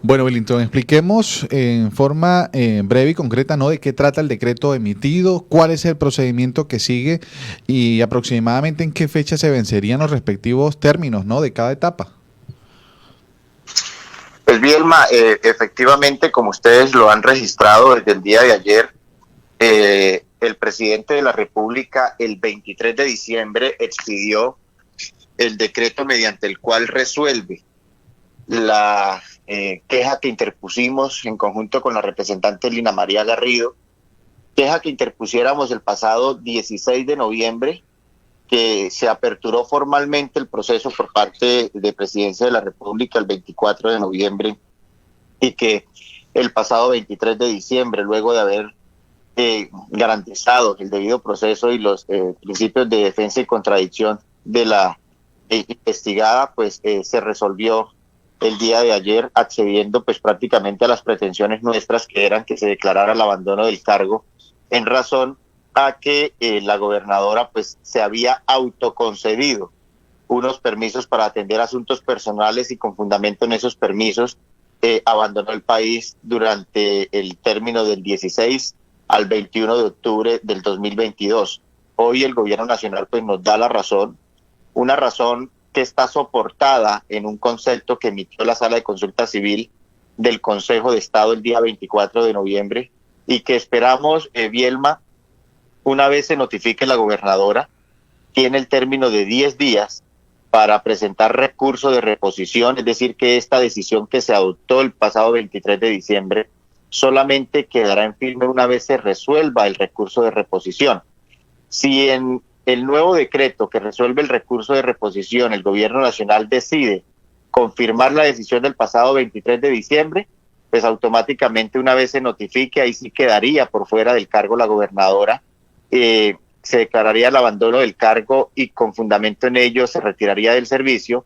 Bueno, Wellington, expliquemos en forma breve y concreta, ¿no? De qué trata el decreto emitido, cuál es el procedimiento que sigue y aproximadamente en qué fecha se vencerían los respectivos términos, ¿no? De cada etapa. Pues Vielma, efectivamente, como ustedes lo han registrado desde el día de ayer, el presidente de la República el 23 de diciembre expidió el decreto mediante el cual resuelve la queja que interpusimos en conjunto con la representante Lina María Garrido, queja que interpusiéramos el pasado 16 de noviembre, que se aperturó formalmente el proceso por parte de Presidencia de la República el 24 de noviembre y que el pasado 23 de diciembre, luego de haber garantizado el debido proceso y los principios de defensa y contradicción de la investigada, pues se resolvió el día de ayer accediendo pues prácticamente a las pretensiones nuestras, que eran que se declarara el abandono del cargo en razón a que la gobernadora pues se había autoconcedido unos permisos para atender asuntos personales y con fundamento en esos permisos abandonó el país durante el término del 16 al 21 de octubre del 2022. Hoy el gobierno nacional pues nos da la razón, una razón que está soportada en un concepto que emitió la Sala de Consulta Civil del Consejo de Estado el día 24 de noviembre y que esperamos, Vielma, una vez se notifique la gobernadora, tiene el término de 10 días para presentar recurso de reposición, es decir, que esta decisión que se adoptó el pasado 23 de diciembre solamente quedará en firme una vez se resuelva el recurso de reposición. Si en el nuevo decreto que resuelve el recurso de reposición el gobierno nacional decide confirmar la decisión del pasado 23 de diciembre, pues automáticamente una vez se notifique, ahí sí quedaría por fuera del cargo la gobernadora, se declararía el abandono del cargo y con fundamento en ello se retiraría del servicio,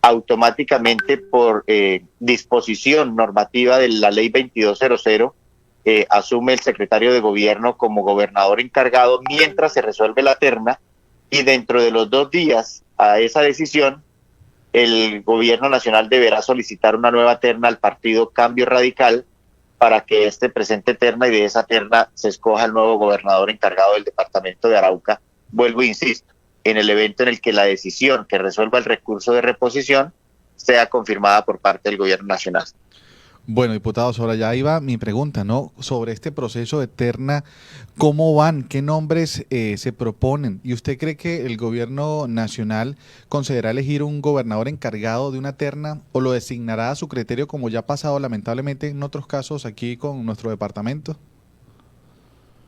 automáticamente por disposición normativa de la ley 2200, asume el secretario de gobierno como gobernador encargado mientras se resuelve la terna y dentro de los 2 días a esa decisión el gobierno nacional deberá solicitar una nueva terna al partido Cambio Radical para que este presente terna y de esa terna se escoja el nuevo gobernador encargado del departamento de Arauca. Vuelvo e insisto, en el evento en el que la decisión que resuelva el recurso de reposición sea confirmada por parte del gobierno nacional. Bueno, diputados, ahora ya iba mi pregunta, ¿no? Sobre este proceso de terna, ¿cómo van? ¿Qué nombres se proponen? ¿Y usted cree que el gobierno nacional considera elegir un gobernador encargado de una terna o lo designará a su criterio como ya ha pasado lamentablemente en otros casos aquí con nuestro departamento?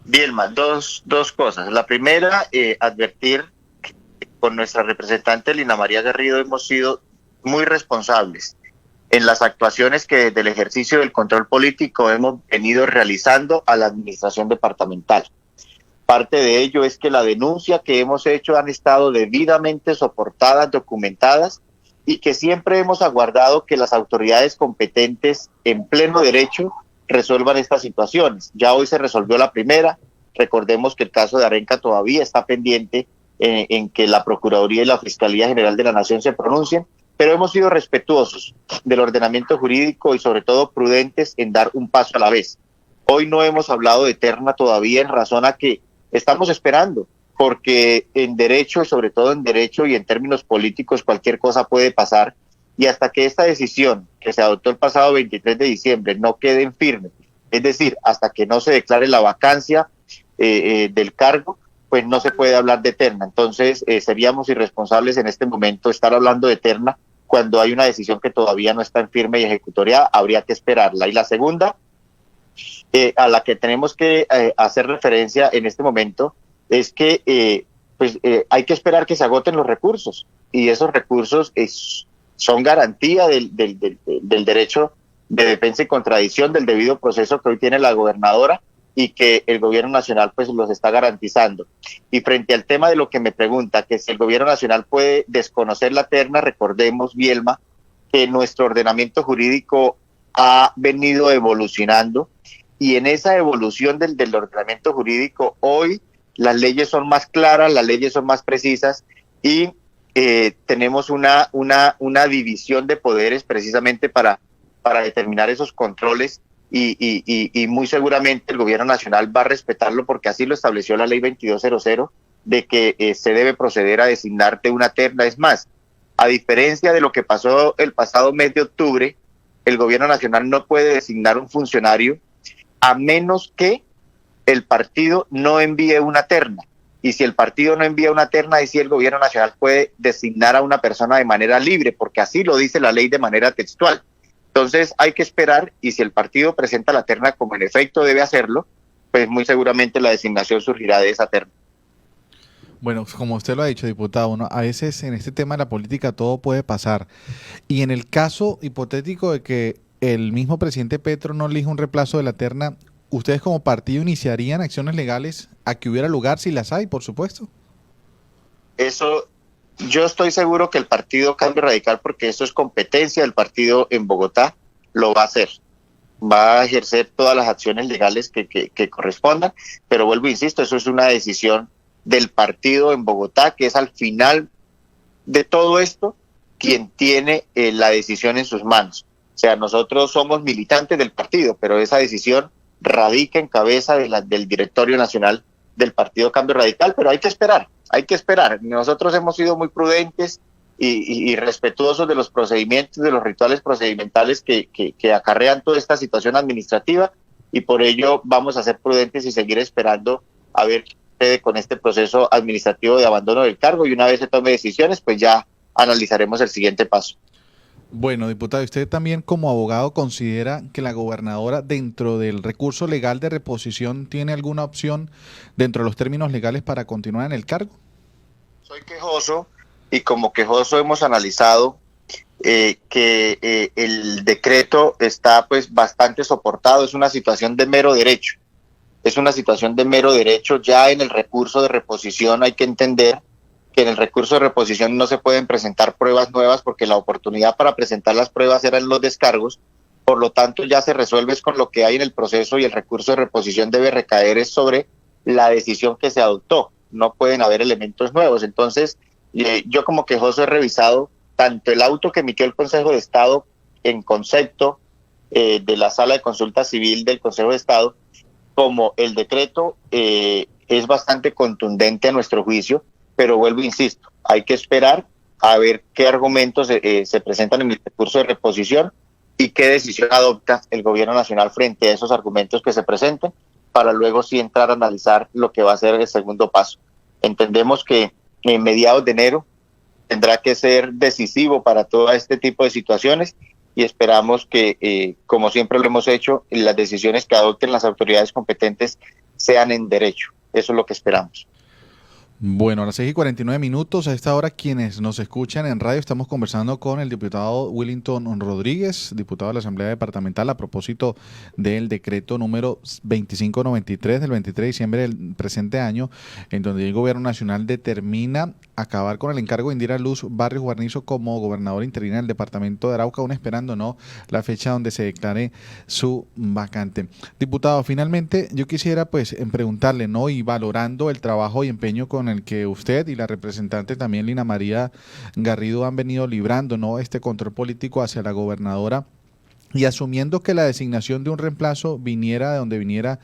Vielma, dos cosas. La primera, advertir que con nuestra representante Lina María Garrido hemos sido muy responsables en las actuaciones que desde el ejercicio del control político hemos venido realizando a la administración departamental. Parte de ello es que la denuncia que hemos hecho han estado debidamente soportadas, documentadas, y que siempre hemos aguardado que las autoridades competentes en pleno derecho resuelvan estas situaciones. Ya hoy se resolvió la primera. Recordemos que el caso de Arenca todavía está pendiente en que la Procuraduría y la Fiscalía General de la Nación se pronuncien, pero hemos sido respetuosos del ordenamiento jurídico y sobre todo prudentes en dar un paso a la vez. Hoy no hemos hablado de terna todavía en razón a que estamos esperando, porque en derecho y sobre todo en derecho y en términos políticos cualquier cosa puede pasar y hasta que esta decisión que se adoptó el pasado 23 de diciembre no quede en firme, es decir, hasta que no se declare la vacancia del cargo, pues no se puede hablar de terna. Entonces seríamos irresponsables en este momento estar hablando de terna cuando hay una decisión que todavía no está en firme y ejecutoriada, habría que esperarla. Y la segunda, a la que tenemos que hacer referencia en este momento, es que hay que esperar que se agoten los recursos, y esos recursos son garantía del derecho de defensa y contradicción del debido proceso que hoy tiene la gobernadora y que el gobierno nacional pues los está garantizando. Y frente al tema de lo que me pregunta, que si el gobierno nacional puede desconocer la terna, recordemos, Vielma, que nuestro ordenamiento jurídico ha venido evolucionando y en esa evolución del ordenamiento jurídico hoy las leyes son más claras, las leyes son más precisas y tenemos una división de poderes precisamente para para determinar esos controles y muy seguramente el gobierno nacional va a respetarlo porque así lo estableció la ley 2200 de que se debe proceder a designarte una terna. Es más, a diferencia de lo que pasó el pasado mes de octubre, el gobierno nacional no puede designar un funcionario a menos que el partido no envíe una terna. Y si el partido no envía una terna, ahí sí el gobierno nacional puede designar a una persona de manera libre, porque así lo dice la ley de manera textual. Entonces hay que esperar, y si el partido presenta la terna como en efecto debe hacerlo, pues muy seguramente la designación surgirá de esa terna. Bueno, como usted lo ha dicho, diputado, ¿no? A veces en este tema de la política todo puede pasar. Y en el caso hipotético de que el mismo presidente Petro no elija un reemplazo de la terna, ¿ustedes como partido iniciarían acciones legales a que hubiera lugar, si las hay, por supuesto? Eso, yo estoy seguro que el partido Cambio Radical, porque eso es competencia del partido en Bogotá, lo va a hacer. Va a ejercer todas las acciones legales que correspondan, pero vuelvo e insisto, eso es una decisión del partido en Bogotá, que es al final de todo esto quien tiene la decisión en sus manos. O sea, nosotros somos militantes del partido, pero esa decisión radica en cabeza del directorio nacional del Partido Cambio Radical, pero hay que esperar, hay que esperar. Nosotros hemos sido muy prudentes y respetuosos de los procedimientos, de los rituales procedimentales que acarrean toda esta situación administrativa, y por ello vamos a ser prudentes y seguir esperando a ver qué sucede con este proceso administrativo de abandono del cargo, y una vez se tome decisiones, pues ya analizaremos el siguiente paso. Bueno, diputado, ¿usted también como abogado considera que la gobernadora dentro del recurso legal de reposición tiene alguna opción dentro de los términos legales para continuar en el cargo? Soy quejoso y como quejoso hemos analizado que el decreto está pues bastante soportado, es una situación de mero derecho. Es una situación de mero derecho. Ya en el recurso de reposición hay que entender que en el recurso de reposición no se pueden presentar pruebas nuevas porque la oportunidad para presentar las pruebas era en los descargos. Por lo tanto, ya se resuelve con lo que hay en el proceso, y el recurso de reposición debe recaer sobre la decisión que se adoptó. No pueden haber elementos nuevos. Entonces, yo como quejoso he revisado tanto el auto que emitió el Consejo de Estado en concepto de la Sala de Consulta Civil del Consejo de Estado, como el decreto es bastante contundente a nuestro juicio, pero vuelvo, insisto, hay que esperar a ver qué argumentos se presentan en el recurso de reposición y qué decisión adopta el gobierno nacional frente a esos argumentos que se presenten, para luego sí entrar a analizar lo que va a ser el segundo paso. Entendemos que en mediados de enero tendrá que ser decisivo para todo este tipo de situaciones, y esperamos que, como siempre lo hemos hecho, las decisiones que adopten las autoridades competentes sean en derecho. Eso es lo que esperamos. Bueno, a las 6:49, a esta hora quienes nos escuchan en radio estamos conversando con el diputado Willington Rodríguez, diputado de la Asamblea Departamental, a propósito del decreto número 2593 del 23 de diciembre del presente año, en donde el gobierno nacional determina acabar con el encargo de Indira Luz Barrios Guarnizo como gobernadora interina del departamento de Arauca, aún esperando la fecha donde se declare su vacante. Diputado, finalmente yo quisiera pues preguntarle, y valorando el trabajo y empeño con el que usted y la representante también Lina María Garrido han venido librando este control político hacia la gobernadora, y asumiendo que la designación de un reemplazo viniera de donde viniera,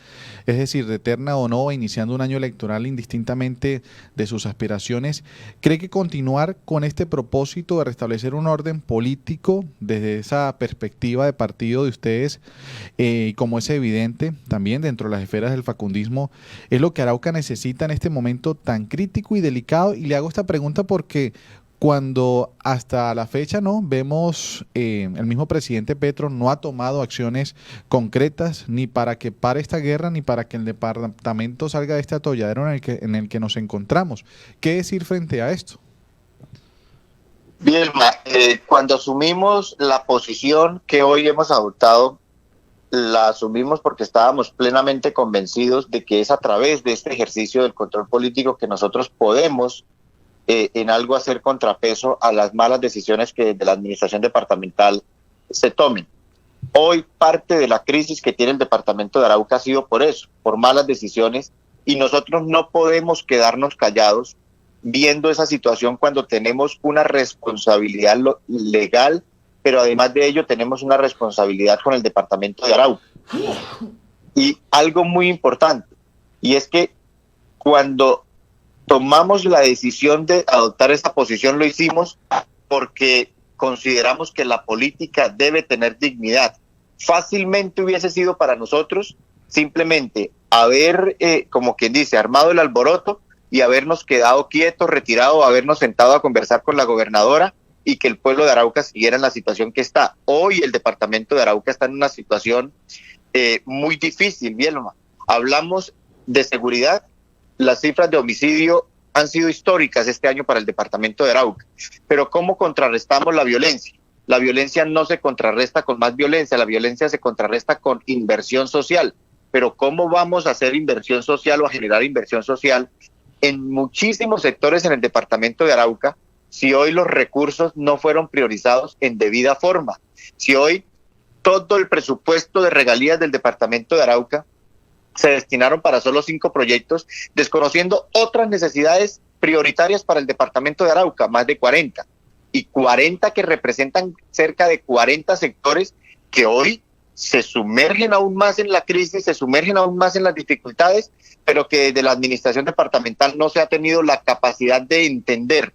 es decir, de terna o no, iniciando un año electoral indistintamente de sus aspiraciones, ¿cree que continuar con este propósito de restablecer un orden político desde esa perspectiva de partido de ustedes, como es evidente también dentro de las esferas del facundismo, es lo que Arauca necesita en este momento tan crítico y delicado? Y le hago esta pregunta porque cuando hasta la fecha vemos el mismo presidente Petro no ha tomado acciones concretas ni para que pare esta guerra, ni para que el departamento salga de este atolladero en el que nos encontramos. ¿Qué decir frente a esto? Bien, cuando asumimos la posición que hoy hemos adoptado, la asumimos porque estábamos plenamente convencidos de que es a través de este ejercicio del control político que nosotros podemos en algo hacer contrapeso a las malas decisiones que de la administración departamental se tomen. Hoy parte de la crisis que tiene el departamento de Arauca ha sido por eso, por malas decisiones, y nosotros no podemos quedarnos callados viendo esa situación cuando tenemos una responsabilidad legal pero además de ello tenemos una responsabilidad con el departamento de Arauca. Y algo muy importante, y es que cuando tomamos la decisión de adoptar esta posición, lo hicimos porque consideramos que la política debe tener dignidad. Fácilmente hubiese sido para nosotros simplemente haber, como quien dice, armado el alboroto y habernos quedado quietos, retirados, habernos sentado a conversar con la gobernadora y que el pueblo de Arauca siguiera en la situación que está. Hoy el departamento de Arauca está en una situación muy difícil, Bielma. Hablamos de seguridad, las cifras de homicidio han sido históricas este año para el departamento de Arauca, pero ¿cómo contrarrestamos la violencia? La violencia no se contrarresta con más violencia, la violencia se contrarresta con inversión social, pero ¿cómo vamos a hacer inversión social o a generar inversión social en muchísimos sectores en el departamento de Arauca si hoy los recursos no fueron priorizados en debida forma? Si hoy todo el presupuesto de regalías del departamento de Arauca se destinaron para solo 5 proyectos, desconociendo otras necesidades prioritarias para el departamento de Arauca, más de 40, y 40 que representan cerca de 40 sectores que hoy se sumergen aún más en la crisis, se sumergen aún más en las dificultades, pero que desde la administración departamental no se ha tenido la capacidad de entender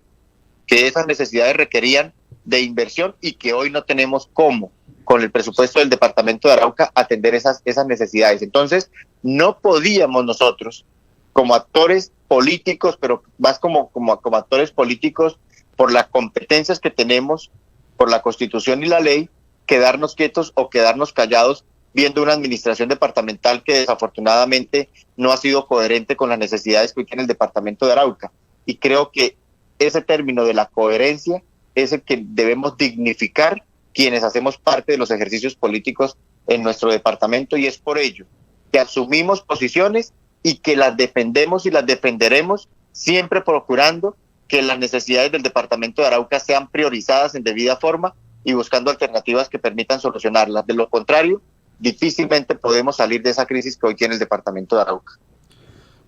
que esas necesidades requerían de inversión y que hoy no tenemos cómo, con el presupuesto del departamento de Arauca, atender esas necesidades. Entonces, no podíamos nosotros, como actores políticos, pero más como actores políticos, por las competencias que tenemos, por la Constitución y la ley, quedarnos quietos o quedarnos callados viendo una administración departamental que desafortunadamente no ha sido coherente con las necesidades que hoy tiene el departamento de Arauca. Y creo que ese término de la coherencia es el que debemos dignificar quienes hacemos parte de los ejercicios políticos en nuestro departamento, y es por ello que asumimos posiciones y que las defendemos y las defenderemos, siempre procurando que las necesidades del departamento de Arauca sean priorizadas en debida forma y buscando alternativas que permitan solucionarlas. De lo contrario, difícilmente podemos salir de esa crisis que hoy tiene el departamento de Arauca.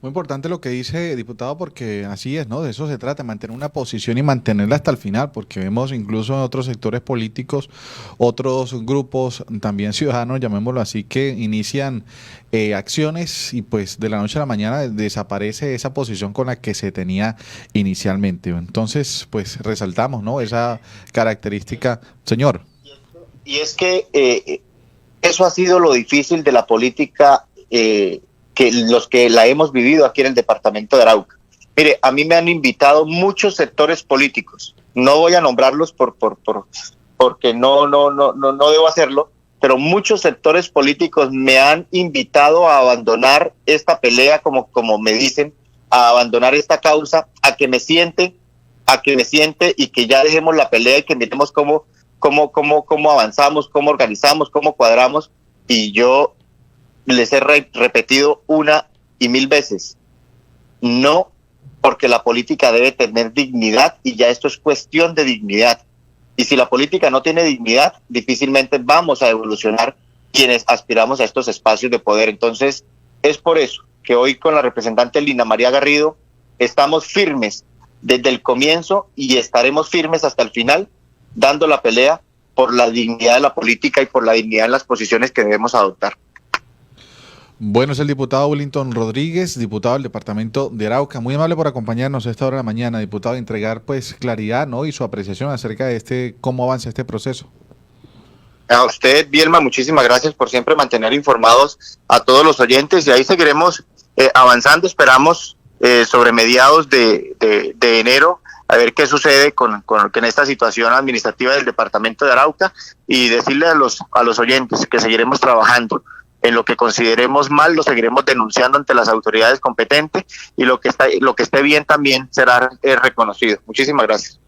Muy importante lo que dice, diputado, porque así es, ¿no? De eso se trata, mantener una posición y mantenerla hasta el final, porque vemos incluso en otros sectores políticos, otros grupos, también ciudadanos, llamémoslo así, que inician acciones y pues de la noche a la mañana desaparece esa posición con la que se tenía inicialmente. Entonces, pues resaltamos, ¿no? Esa característica. Señor. Y es que eso ha sido lo difícil de la política, que los que la hemos vivido aquí en el departamento de Arauca. Mire, a mí me han invitado muchos sectores políticos, no voy a nombrarlos porque no debo hacerlo, pero muchos sectores políticos me han invitado a abandonar esta pelea, como me dicen, a abandonar esta causa, a que me siente y que ya dejemos la pelea y que miremos cómo avanzamos, cómo organizamos, cómo cuadramos. Y yo les he repetido 1 y 1000 veces, no, porque la política debe tener dignidad y ya esto es cuestión de dignidad. Y si la política no tiene dignidad, difícilmente vamos a evolucionar quienes aspiramos a estos espacios de poder. Entonces, es por eso que hoy con la representante Lina María Garrido estamos firmes desde el comienzo y estaremos firmes hasta el final, dando la pelea por la dignidad de la política y por la dignidad en las posiciones que debemos adoptar. Bueno, es el diputado Willington Rodríguez, diputado del departamento de Arauca. Muy amable por acompañarnos a esta hora de la mañana, diputado, y entregar pues claridad, ¿no? Y su apreciación acerca de cómo avanza este proceso. A usted, Bielma, muchísimas gracias por siempre mantener informados a todos los oyentes, y ahí seguiremos avanzando. Esperamos sobre mediados de enero a ver qué sucede con esta situación administrativa del departamento de Arauca, y decirle a los oyentes que seguiremos trabajando. En lo que consideremos mal, lo seguiremos denunciando ante las autoridades competentes, y lo que esté bien también será reconocido. Muchísimas gracias.